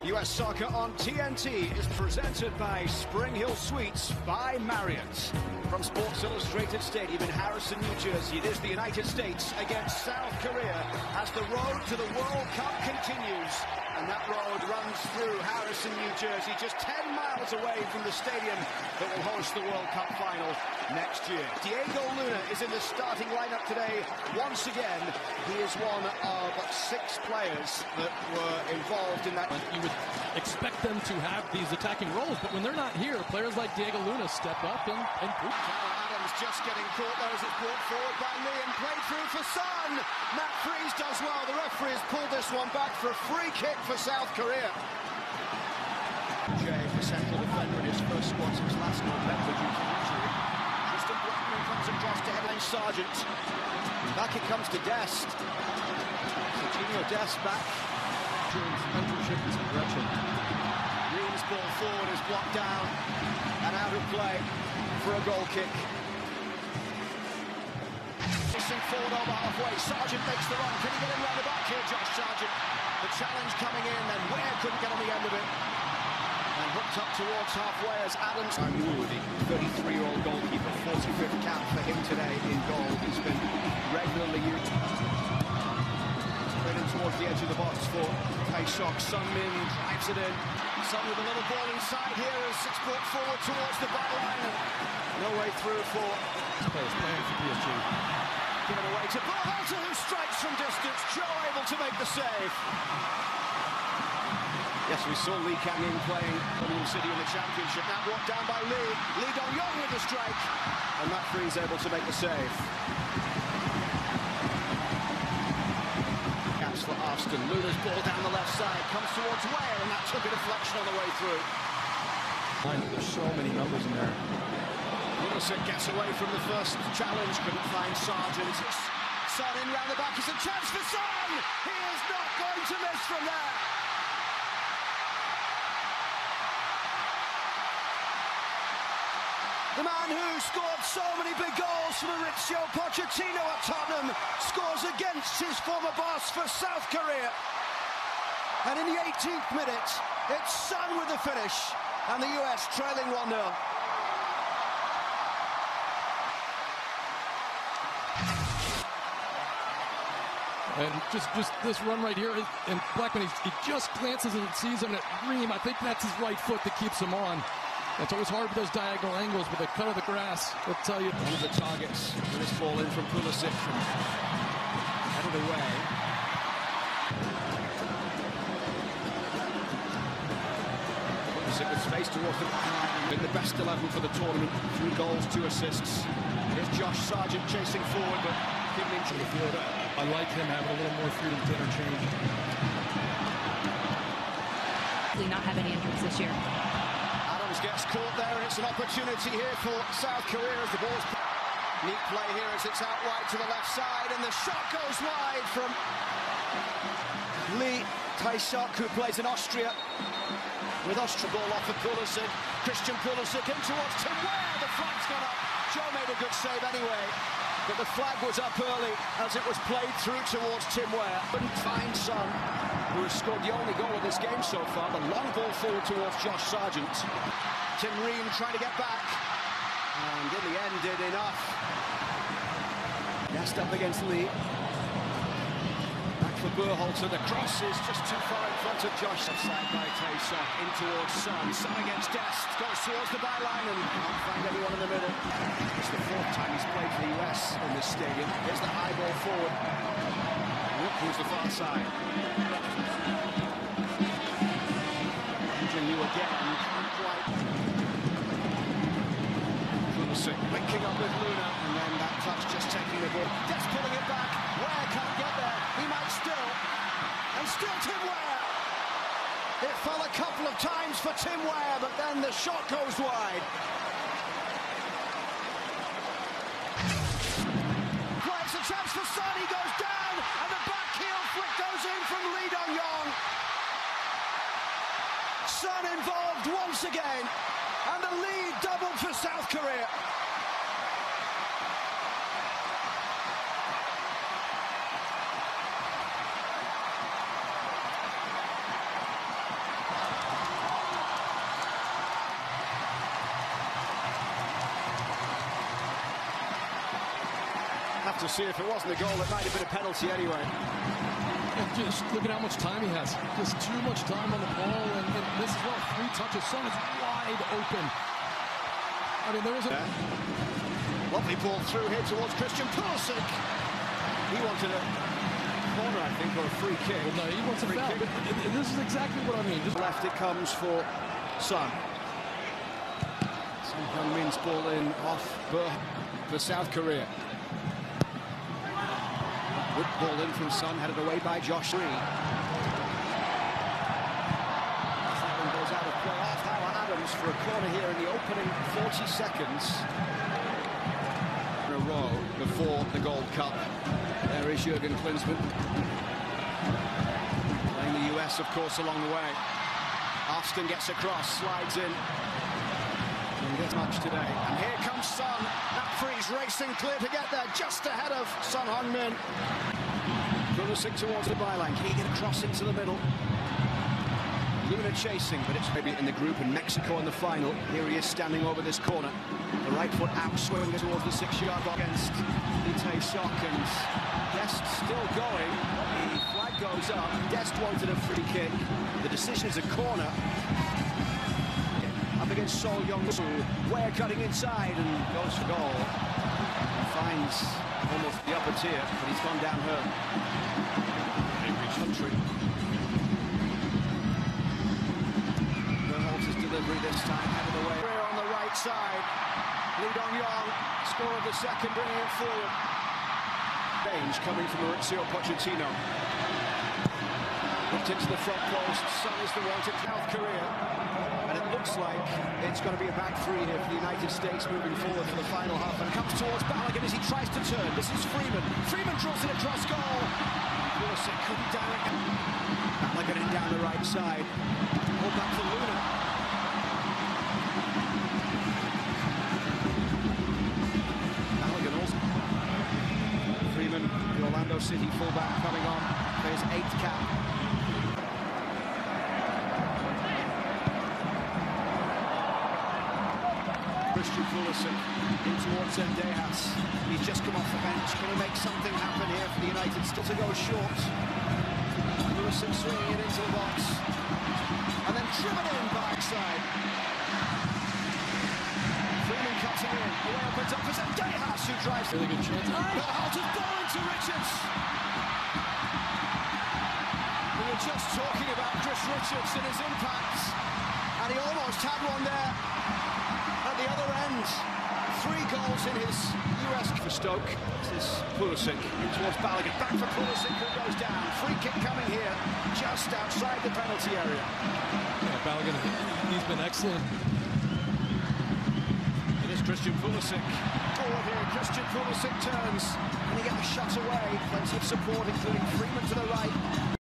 US Soccer on TNT is presented by Spring Hill Suites by Marriott. From Sports Illustrated Stadium in Harrison, New Jersey, it is the United States against South Korea as the road to the World Cup continues. And that road runs through Harrison, New Jersey, just 10 miles away from the stadium that will host the World Cup final next year. Diego Luna is in the starting lineup today. Once again, he is one of 6 players that were involved in that. You would expect them to have these attacking roles, but when they're not here, players like Diego Luna step up and Adams just getting caught there as it's brought forward by Lee and played through for Son. Matt Freese does well. The referee has pulled this one back for a free kick for South Korea. Jay, the central defender in his first squad since last November due to injury. Tristan Blackman comes across to headline Sargent. Back it comes to Dest. Serginho Dest back. mentorship is Gretchen. Green's ball forward is blocked down and out of play for a goal kick. Racing forward over halfway. Sargent makes the run. Can he get him round the back here, Josh Sargent? The challenge coming in, and Ware couldn't get on the end of it. And hooked up towards halfway as Adams. Wu, the 33-year-old goalkeeper, 45th cap for him today in goal. He's been regularly used. Straight in towards the edge of the box for Tae-seok. Sun Min drives it in. Sun with a little ball inside here as it's brought forward towards the byline. No way through for players playing for PSG. Given away to Berhalter, who strikes from distance. Joe able to make the save. Yes, we saw Lee Kang-in playing Birmingham City in the Championship. Now brought down by Lee. Lee Dong-yong with the strike. And Matt Freese able to make the save. Caps for Arston. Luna's ball down the left side. Comes towards Ware, and that took a deflection on the way through. There's so many numbers in there. Pulisic gets away from the first challenge. Couldn't find Sargent. Son in round the back. It's a chance for Son. He is not going to miss from there. The man who scored so many big goals for Mauricio Pochettino at Tottenham scores against his former boss for South Korea. And in the 18th minute, it's Son with the finish, and the US trailing 1-0. And just this run right here, and Blackman, he just glances and sees him at Ream. I think that's his right foot that keeps him on. It's always hard with those diagonal angles, but the cut of the grass will tell you. One of the targets. This ball in from Pulisic. Headed away. Pulisic with space towards the back. Been the best 11 for the tournament. 3 goals, 2 assists. Here's Josh Sargent chasing forward, but Kim Min-jae the field. I like him having a little more freedom to interchange. Not have any injuries this year. Gets caught there, and it's an opportunity here for South Korea as the ball's... Neat play here as it's out wide to the left side, and the shot goes wide from Lee Tae-seok, who plays in Austria. With Austria ball off for Pulisic. Christian Pulisic in towards Tim Ware. The flag's gone up. Joe made a good save anyway, but the flag was up early as it was played through towards Tim Ware. Couldn't find Son, who has scored the only goal of this game so far. The long ball forward towards Josh Sargent. Tim Ream trying to get back, and in the end did enough. Gassed up against Lee. Back for Berhalter. The cross is just too far in front of Josh. Offside by Tae-seok. In towards Son. Son against Dest. Goes towards the byline and can't find anyone in the middle. It's the 4th time he's played for the US in this stadium. Here's the high ball forward. Who's the far side? New again, can't quite. Pulisic linking up with Luna, and then that touch just taking the ball. Just pulling it back. Ware can't get there. He might still. And still Tim Ware. It fell a couple of times for Tim Ware, but then the shot goes wide. It's a chance for Son. He goes down, and the back heel flick goes in from Lee Dong-yong. Son involved once again, and the lead doubled for South Korea. to see if it wasn't a goal, it might have been a penalty anyway. And just look at how much time he has. Just too much time on the ball, and this is well, 3 touches. Son is wide open. I mean, there was a lovely ball through here towards Christian Pulisic. He wanted a corner, I think, or a free kick. Well, no, he wants a foul. But this is exactly what I mean. Just left it comes for Son. Son Heung-min's ball in off for South Korea. Good ball in from Son, headed away by Josh Lee. That one goes out of play off Howard Adams for a corner here in the opening 40 seconds. In a row before the Gold Cup. There is Jurgen Klinsmann. Playing the US, of course, along the way. Austin gets across, slides in. And gets much today. And here comes Son. That freeze racing clear to get there, just ahead of Son Heung-min. Pulisic towards the byline. Can he get a cross into the middle? Luna chasing, but it's maybe in the group, and Mexico in the final. Here he is standing over this corner. The right foot out, swinging towards the 6-yard box against Lee Tae-sok, and Dest still going. The flag goes up. Dest wanted a free kick. The decision is a corner. Up against Sol Young-soo. Ware cutting inside and goes for goal. Finds almost the upper tier, but he's gone down hurt. Angry country. Berhalter's delivery this time, headed away. On the right side. Lee Dong-yong scored the second, bringing it forward. Change coming from Mauricio Pochettino. Whipped into the front post. Son is the one to South Korea. And it looks like it's going to be a back three here for the United States moving forward for the final half. And it comes towards Balogun as he tries to turn. This is Freeman. Freeman draws it across goal. Pulisic couldn't direct it. Balogun in down the right side. Hold back for Luna. Balogun also. Freeman, the Orlando City fullback, coming on for his 8th cap. Christian Pulisic in towards Zendejas. He's just come off the bench. Can he make something happen here for the United States? To go short. Pulisic swinging it into the box. And then driven in backside. Freeman cutting in. Away opens up for Zendejas, who drives. Really good chance. Berhalter's ball into Richards. We were just talking about Chris Richards and his impact. And he almost had one there. At the other end, 3 goals in his US for Stoke. This is Pulisic in towards Balogun. Back for Pulisic, who goes down. Free kick coming here, just outside the penalty area. Yeah, Balogun, he's been excellent. It is Christian Pulisic. Forward here, Christian Pulisic turns. Can he get the shot away? Plenty of support, including Freeman to the right.